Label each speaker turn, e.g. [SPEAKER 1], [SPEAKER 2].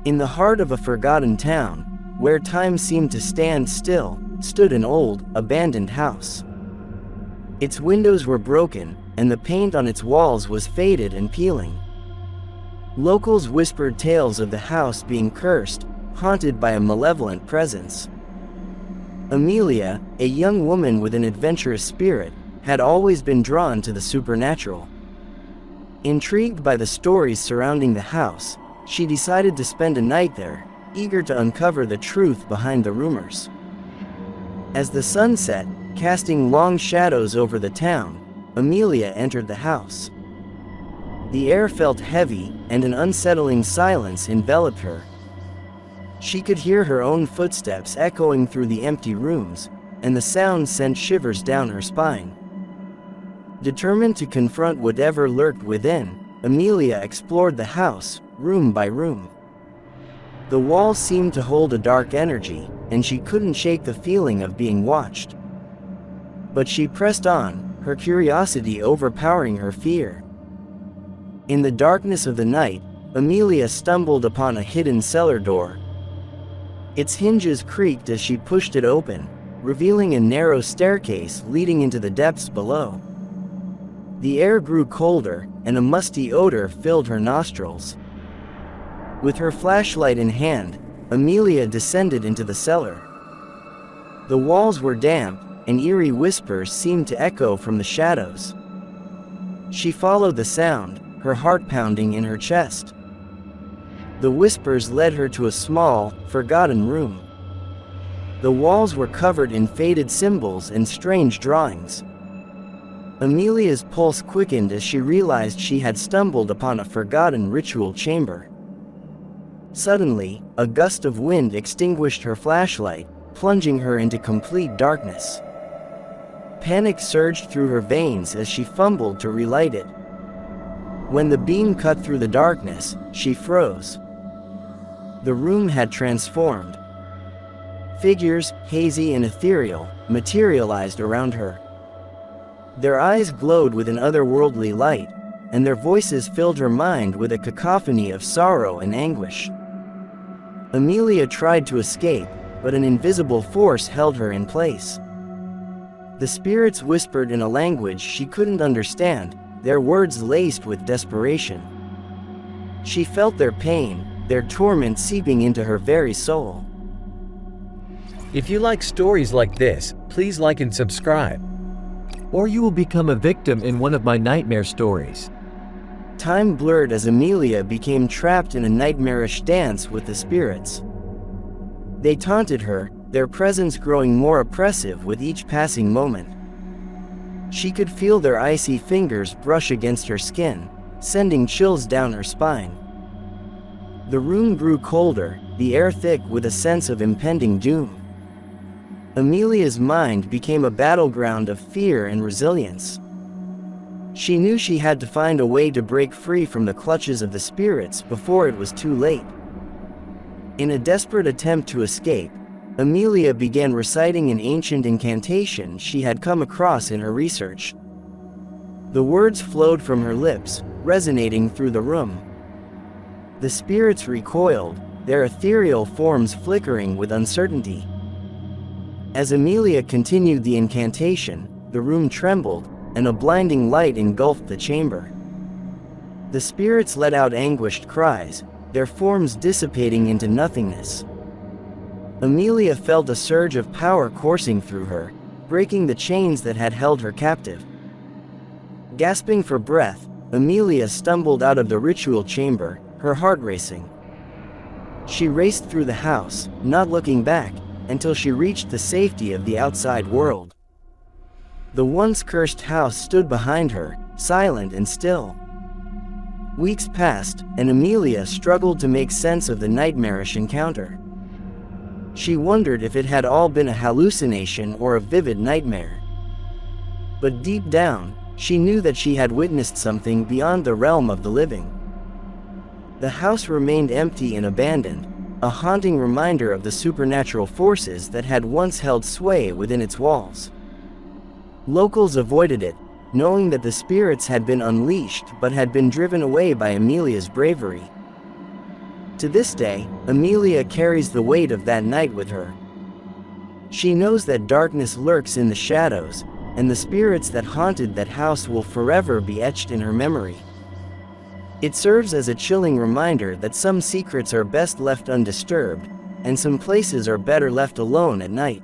[SPEAKER 1] In the heart of a forgotten town, where time seemed to stand still, stood an old, abandoned house. Its windows were broken, and the paint on its walls was faded and peeling. Locals whispered tales of the house being cursed, haunted by a malevolent presence. Amelia, a young woman with an adventurous spirit, had always been drawn to the supernatural. Intrigued by the stories surrounding the house, she decided to spend a night there, eager to uncover the truth behind the rumors. As the sun set, casting long shadows over the town, Amelia entered the house. The air felt heavy, and an unsettling silence enveloped her. She could hear her own footsteps echoing through the empty rooms, and the sound sent shivers down her spine. Determined to confront whatever lurked within, Amelia explored the house, room by room. The walls seemed to hold a dark energy, and she couldn't shake the feeling of being watched. But she pressed on, her curiosity overpowering her fear. In the darkness of the night, Amelia stumbled upon a hidden cellar door. Its hinges creaked as she pushed it open, revealing a narrow staircase leading into the depths below. The air grew colder, and a musty odor filled her nostrils. With her flashlight in hand, Amelia descended into the cellar. The walls were damp, and eerie whispers seemed to echo from the shadows. She followed the sound, her heart pounding in her chest. The whispers led her to a small, forgotten room. The walls were covered in faded symbols and strange drawings. Amelia's pulse quickened as she realized she had stumbled upon a forgotten ritual chamber. Suddenly, a gust of wind extinguished her flashlight, plunging her into complete darkness. Panic surged through her veins as she fumbled to relight it. When the beam cut through the darkness, she froze. The room had transformed. Figures, hazy and ethereal, materialized around her. Their eyes glowed with an otherworldly light, and their voices filled her mind with a cacophony of sorrow and anguish. Amelia tried to escape, but an invisible force held her in place. The spirits whispered in a language she couldn't understand, their words laced with desperation. She felt their pain, their torment seeping into her very soul.
[SPEAKER 2] If you like stories like this, please like and subscribe, or you will become a victim in one of my nightmare stories.
[SPEAKER 1] Time blurred as Amelia became trapped in a nightmarish dance with the spirits. They taunted her, their presence growing more oppressive with each passing moment. She could feel their icy fingers brush against her skin, sending chills down her spine. The room grew colder, the air thick with a sense of impending doom. Amelia's mind became a battleground of fear and resilience. She knew she had to find a way to break free from the clutches of the spirits before it was too late. In a desperate attempt to escape, Amelia began reciting an ancient incantation she had come across in her research. The words flowed from her lips, resonating through the room. The spirits recoiled, their ethereal forms flickering with uncertainty. As Amelia continued the incantation, the room trembled, and a blinding light engulfed the chamber. The spirits let out anguished cries, their forms dissipating into nothingness. Amelia felt a surge of power coursing through her, breaking the chains that had held her captive. Gasping for breath, Amelia stumbled out of the ritual chamber, her heart racing. She raced through the house, not looking back, until she reached the safety of the outside world. The once cursed house stood behind her, silent and still. Weeks passed, and Amelia struggled to make sense of the nightmarish encounter. She wondered if it had all been a hallucination or a vivid nightmare. But deep down, she knew that she had witnessed something beyond the realm of the living. The house remained empty and abandoned, a haunting reminder of the supernatural forces that had once held sway within its walls. Locals avoided it, knowing that the spirits had been unleashed but had been driven away by Amelia's bravery. To this day, Amelia carries the weight of that night with her. She knows that darkness lurks in the shadows, and the spirits that haunted that house will forever be etched in her memory. It serves as a chilling reminder that some secrets are best left undisturbed, and some places are better left alone at night.